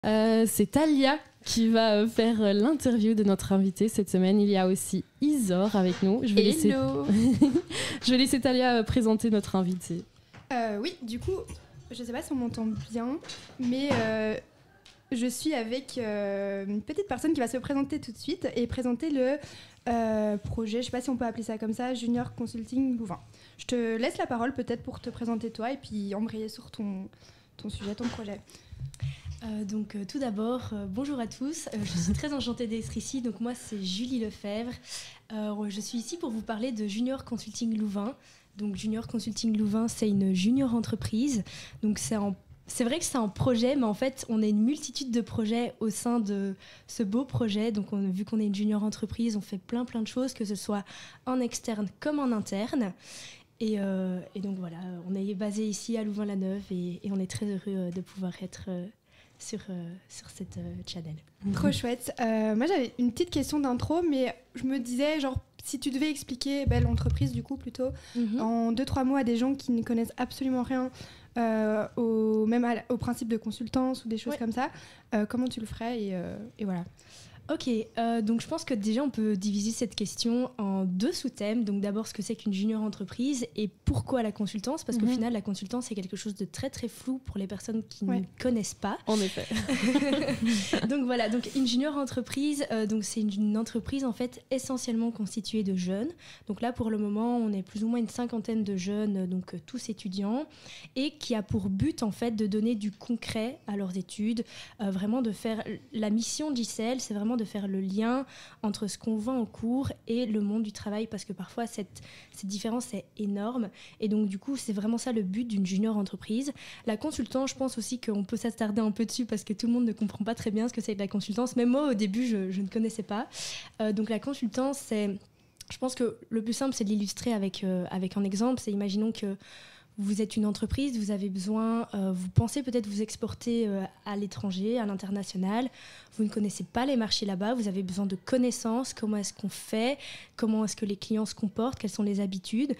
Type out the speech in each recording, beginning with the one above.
C'est Talia qui va faire l'interview de notre invité cette semaine. Il y a aussi Isor avec nous. Je vais laisser Talia présenter notre invité. Oui, du coup, je ne sais pas si on m'entend bien, mais je suis avec une petite personne qui va se présenter tout de suite et présenter le projet, je ne sais pas si on peut appeler ça comme ça, Junior Consulting Louvain. Je te laisse la parole peut-être pour te présenter toi et puis embrayer sur ton sujet, ton projet. Tout d'abord, bonjour à tous. Je suis très enchantée d'être ici. Donc moi, c'est Julie Lefebvre. Je suis ici pour vous parler de Junior Consulting Louvain. Donc Junior Consulting Louvain, c'est une junior entreprise. Donc c'est vrai que c'est un projet, mais en fait, on a une multitude de projets au sein de ce beau projet. Donc vu qu'on est une junior entreprise, on fait plein de choses, que ce soit en externe comme en interne. Et donc voilà, on est basé ici à Louvain-la-Neuve et on est très heureux de pouvoir être sur cette channel. Trop chouette. Moi, j'avais une petite question d'intro, mais je me disais, genre, si tu devais expliquer l'entreprise, du coup, plutôt, en 2-3 mots à des gens qui ne connaissent absolument rien, au principe de consultance ou des choses comme ça, comment tu le ferais et voilà. Ok, donc je pense que déjà on peut diviser cette question en 2 sous-thèmes. Donc d'abord ce que c'est qu'une junior entreprise et pourquoi la consultance, parce qu'au final la consultance c'est quelque chose de très très flou pour les personnes qui ne connaissent pas. En effet. Donc voilà, donc une junior entreprise, donc c'est une entreprise en fait essentiellement constituée de jeunes. Donc là pour le moment on est plus ou moins une 50aine de jeunes, donc tous étudiants, et qui a pour but en fait de donner du concret à leurs études, vraiment de faire la mission de JCL, c'est vraiment de faire le lien entre ce qu'on voit en cours et le monde du travail, parce que parfois cette différence est énorme, et donc du coup c'est vraiment ça le but d'une junior entreprise. La consultance, je pense aussi qu'on peut s'attarder un peu dessus parce que tout le monde ne comprend pas très bien ce que c'est que la consultance, même moi au début je ne connaissais pas. Donc la consultance, c'est, je pense que le plus simple c'est de l'illustrer avec un exemple. C'est, imaginons que vous êtes une entreprise, vous avez besoin, vous pensez peut-être vous exporter à l'étranger, à l'international, vous ne connaissez pas les marchés là-bas, vous avez besoin de connaissances, comment est-ce qu'on fait, comment est-ce que les clients se comportent, quelles sont les habitudes,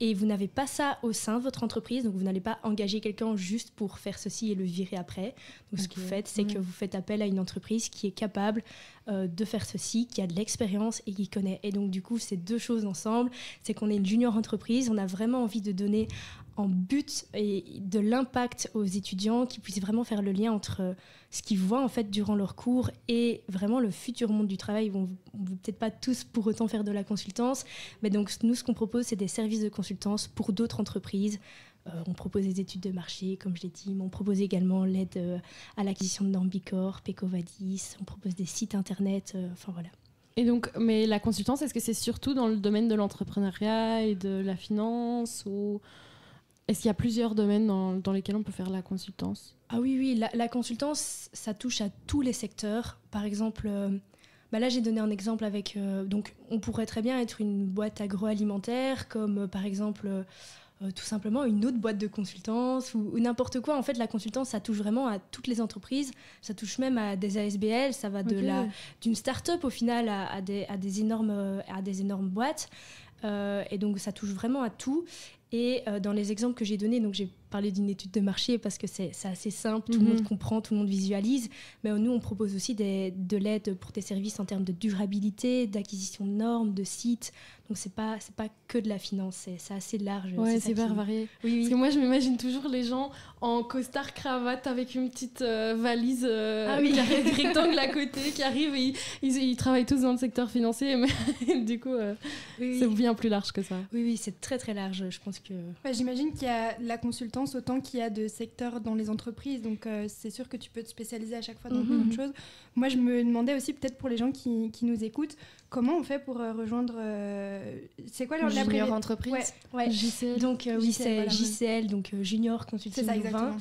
et vous n'avez pas ça au sein de votre entreprise, donc vous n'allez pas engager quelqu'un juste pour faire ceci et le virer après. Donc ce que vous faites, c'est que vous faites appel à une entreprise qui est capable de faire ceci, qui a de l'expérience et qui connaît. Et donc du coup, ces 2 choses ensemble, c'est qu'on est une junior entreprise, on a vraiment envie de donner en but et de l'impact aux étudiants, qui puissent vraiment faire le lien entre ce qu'ils voient en fait durant leurs cours et vraiment le futur monde du travail. Ils vont peut-être pas tous pour autant faire de la consultance, mais donc nous ce qu'on propose c'est des services de consultance pour d'autres entreprises. On propose des études de marché, comme je l'ai dit, mais on propose également l'aide à l'acquisition de normes Bicorp, Ecovadis, on propose des sites internet, enfin voilà. Et donc, mais la consultance, est-ce que c'est surtout dans le domaine de l'entrepreneuriat et de la finance, ou est-ce qu'il y a plusieurs domaines dans lesquels on peut faire la consultance ? Ah oui, la consultance, ça touche à tous les secteurs. Par exemple, là j'ai donné un exemple avec... donc on pourrait très bien être une boîte agroalimentaire, comme par exemple... tout simplement une autre boîte de consultance ou n'importe quoi. En fait, la consultance, ça touche vraiment à toutes les entreprises. Ça touche même à des ASBL. Ça va d'une start-up au final à des énormes boîtes. Et donc, ça touche vraiment à tout. Et dans les exemples que j'ai donnés, donc j'ai parlé d'une étude de marché parce que c'est assez simple, tout le monde comprend, tout le monde visualise. Mais nous, on propose aussi de l'aide pour des services en termes de durabilité, d'acquisition de normes, de sites. Donc c'est pas que de la finance, c'est assez large. Ouais, c'est hyper varié. Oui. Parce que moi, je m'imagine toujours les gens en costard cravate avec une petite valise rectangle à côté qui arrivent et ils travaillent tous dans le secteur financier, mais du coup, c'est bien plus large que ça. Oui, c'est très très large. Je pense que... j'imagine qu'il y a la consultance autant qu'il y a de secteurs dans les entreprises, donc c'est sûr que tu peux te spécialiser à chaque fois dans plein de choses. Moi, je me demandais aussi, peut-être pour les gens qui nous écoutent, comment on fait pour rejoindre... c'est quoi la junior entreprise? Ouais. JCL. Donc oui, c'est JCL, donc Junior Consulting Louvain.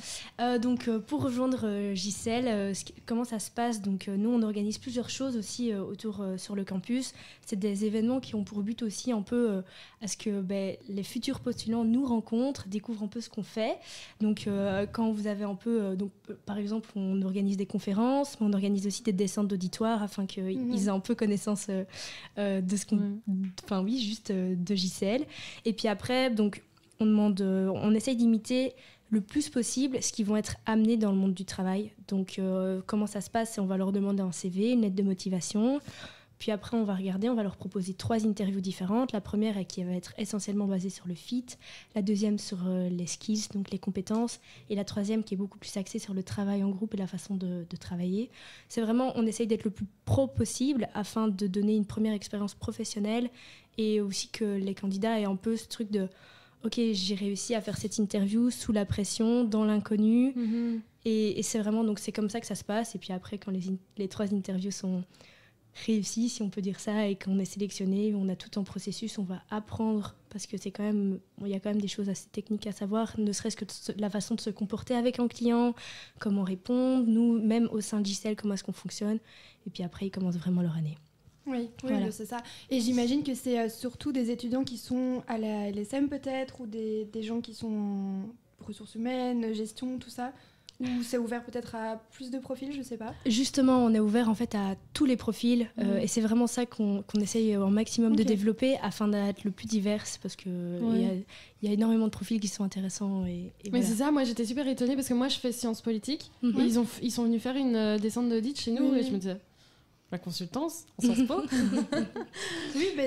Donc pour rejoindre JCL, comment ça se passe? Donc nous, on organise plusieurs choses aussi autour sur le campus. C'est des événements qui ont pour but aussi un peu à ce que les futurs postulants nous rencontrent, découvrent un peu ce qu'on fait. Donc quand vous avez un peu... par exemple, on organise des conférences, mais on organise aussi des descentes d'auditoire afin qu'ils aient un peu connaissance de ce qu'on... Enfin oui, juste de JCL. Et puis après, donc, on essaye d'imiter le plus possible ce qu'ils vont être amenés dans le monde du travail. Donc, comment ça se passe? C'est on va leur demander un CV, une lettre de motivation. Puis après, on va regarder, on va leur proposer 3 interviews différentes. La première qui va être essentiellement basée sur le fit, la deuxième sur les skills, donc les compétences, et la troisième qui est beaucoup plus axée sur le travail en groupe et la façon de travailler. C'est vraiment, on essaye d'être le plus pro possible afin de donner une première expérience professionnelle et aussi que les candidats aient un peu ce truc de « Ok, j'ai réussi à faire cette interview sous la pression, dans l'inconnu. » Et c'est vraiment, donc c'est comme ça que ça se passe. Et puis après, quand les 3 interviews sont réussi, si on peut dire ça, et qu'on est sélectionné, on a tout un processus, on va apprendre, parce que c'est quand même, il y a quand même des choses assez techniques à savoir, ne serait-ce que la façon de se comporter avec un client, comment répondre, nous, même au sein de JCL, comment est-ce qu'on fonctionne, et puis après, ils commencent vraiment leur année. Oui, voilà. C'est ça. Et j'imagine que c'est surtout des étudiants qui sont à la LSM peut-être, ou des gens qui sont en ressources humaines, gestion, tout ça. Ou c'est ouvert peut-être à plus de profils, je sais pas. Justement, on est ouvert en fait à tous les profils et c'est vraiment ça qu'on essaye au maximum de développer afin d'être le plus divers parce que il y a énormément de profils qui sont intéressants. Et mais voilà. c'est ça, moi j'étais super étonnée parce que moi je fais sciences politiques et ils sont venus faire une descente d'audit chez nous et je me disais, la consultance en Sciences Po.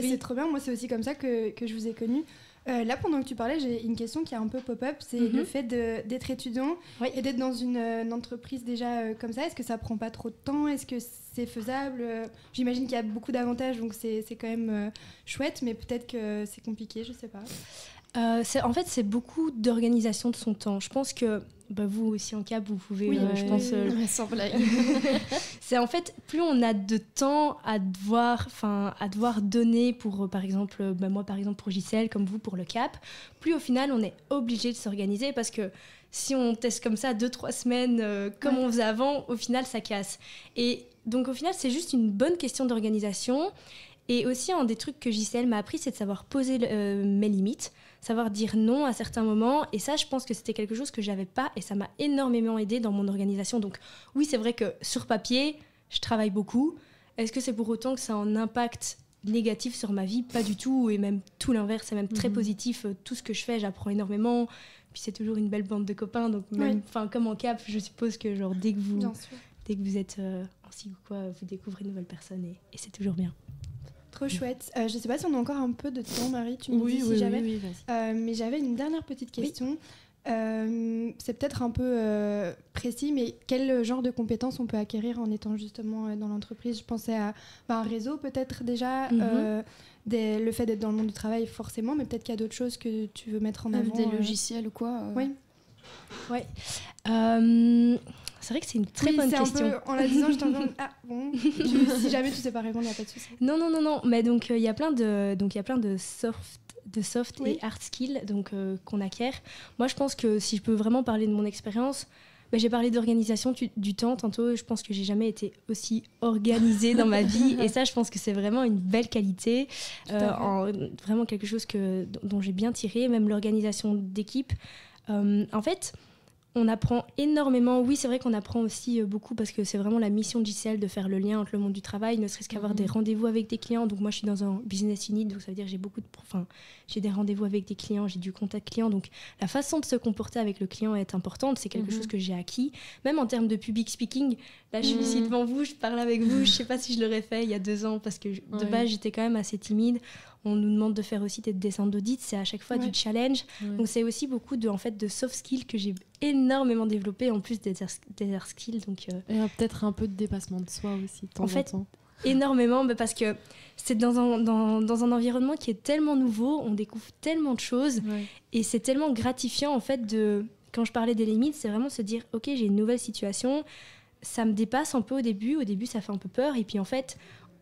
C'est trop bien, moi c'est aussi comme ça que je vous ai connus. Là, pendant que tu parlais, j'ai une question qui a un peu pop-up, c'est le fait d'être étudiant et d'être dans une entreprise déjà comme ça. Est-ce que ça prend pas trop de temps? Est-ce que c'est faisable? J'imagine qu'il y a beaucoup d'avantages, donc c'est quand même chouette, mais peut-être que c'est compliqué, je sais pas. En fait, c'est beaucoup d'organisation de son temps. Je pense que vous aussi en Cap, vous pouvez, je pense... sans blague. C'est en fait, plus on a de temps à devoir donner pour, par exemple, moi par exemple pour JCL, comme vous pour le Cap, plus au final on est obligé de s'organiser parce que si on teste comme ça 2-3 semaines comme on faisait avant, au final ça casse. Et donc au final, c'est juste une bonne question d'organisation. Et aussi, un des trucs que JCL m'a appris, c'est de savoir poser mes limites, savoir dire non à certains moments. Et ça, je pense que c'était quelque chose que je n'avais pas et ça m'a énormément aidée dans mon organisation. Donc oui, c'est vrai que sur papier, je travaille beaucoup. Est-ce que c'est pour autant que ça a un impact négatif sur ma vie? Pas du tout. Et même tout l'inverse, c'est même très positif. Tout ce que je fais, j'apprends énormément. Puis c'est toujours une belle bande de copains. Donc même, comme en Cap, je suppose que genre, dès que vous êtes en SIG ou quoi, vous découvrez de nouvelles personnes et c'est toujours bien. Trop chouette. Je ne sais pas si on a encore un peu de temps, Marie, tu me dis si jamais. Oui, mais j'avais une dernière petite question. C'est peut-être un peu précis, mais quel genre de compétences on peut acquérir en étant justement dans l'entreprise? Je pensais à un réseau peut-être déjà, le fait d'être dans le monde du travail forcément, mais peut-être qu'il y a d'autres choses que tu veux mettre en avant. Des logiciels ou quoi Oui. Ouais. C'est vrai que c'est une très bonne question. Un peu, en la disant, je t'entends. Ah bon. Si jamais tu sais pas répondre, il n'y a pas de souci. Non. Mais donc il y a plein de soft et hard skills qu'on acquiert. Moi, je pense que si je peux vraiment parler de mon expérience, j'ai parlé d'organisation du temps tantôt. Je pense que j'ai jamais été aussi organisée dans ma vie. Et ça, je pense que c'est vraiment une belle qualité. Vraiment quelque chose dont j'ai bien tiré. Même l'organisation d'équipe. En fait, on apprend énormément. Oui, c'est vrai qu'on apprend aussi beaucoup parce que c'est vraiment la mission de JCL de faire le lien entre le monde du travail, ne serait-ce qu'avoir des rendez-vous avec des clients. Donc moi, je suis dans un business unit, donc ça veut dire que j'ai des rendez-vous avec des clients, j'ai du contact client. Donc la façon de se comporter avec le client est importante. C'est quelque chose que j'ai acquis. Même en termes de public speaking, là, je suis ici devant vous, je parle avec vous. Je sais pas si je l'aurais fait il y a 2 ans parce que de base, j'étais quand même assez timide. On nous demande de faire aussi des descentes d'audit, c'est à chaque fois du challenge. Donc c'est aussi beaucoup de soft skills que j'ai énormément développé en plus des hard skills. Donc, et peut-être un peu de dépassement de soi aussi, de temps en temps. Énormément, parce que c'est dans un environnement qui est tellement nouveau, on découvre tellement de choses et c'est tellement gratifiant en fait quand je parlais des limites, c'est vraiment se dire ok, j'ai une nouvelle situation, ça me dépasse un peu au début ça fait un peu peur et puis en fait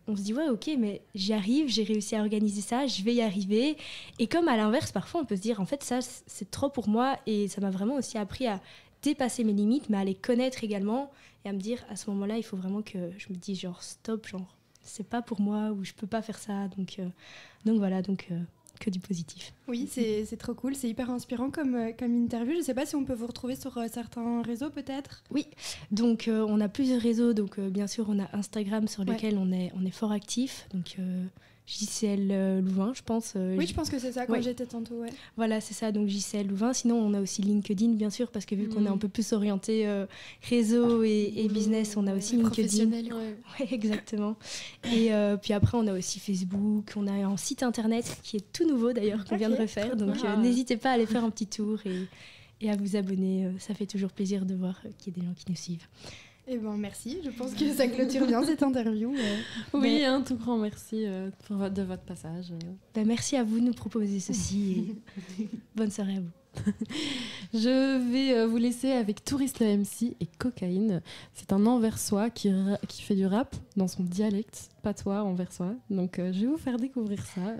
on se dit ouais ok mais j'y arrive, j'ai réussi à organiser ça, je vais y arriver. Et comme à l'inverse parfois on peut se dire en fait ça c'est trop pour moi et ça m'a vraiment aussi appris à dépasser mes limites mais à les connaître également et à me dire à ce moment-là il faut vraiment que je me dise genre stop, genre c'est pas pour moi ou je peux pas faire ça donc voilà que du positif. Oui, c'est trop cool, c'est hyper inspirant comme interview. Je ne sais pas si on peut vous retrouver sur certains réseaux peut-être. Oui, donc on a plusieurs réseaux, donc bien sûr on a Instagram sur lequel on est fort actif, donc JCL Louvain, je pense. Oui, je pense que c'est ça quand j'étais tantôt. Ouais. Voilà, c'est ça, donc JCL Louvain. Sinon, on a aussi LinkedIn, bien sûr, parce que vu qu'on est un peu plus orienté réseau et business, on a aussi LinkedIn. Ouais, exactement. Et puis après, on a aussi Facebook, on a un site internet qui est tout nouveau d'ailleurs, qu'on vient de refaire. Donc n'hésitez pas à aller faire un petit tour et à vous abonner. Ça fait toujours plaisir de voir qu'il y a des gens qui nous suivent. Eh ben merci, je pense que ça clôture bien cette interview. Oui, un tout grand merci de votre passage. Merci à vous de nous proposer ceci et bonne soirée à vous. Je vais vous laisser avec Touriste le MC et Cocaïne. C'est un Anversois qui fait du rap dans son dialecte patois anversois. Donc je vais vous faire découvrir ça.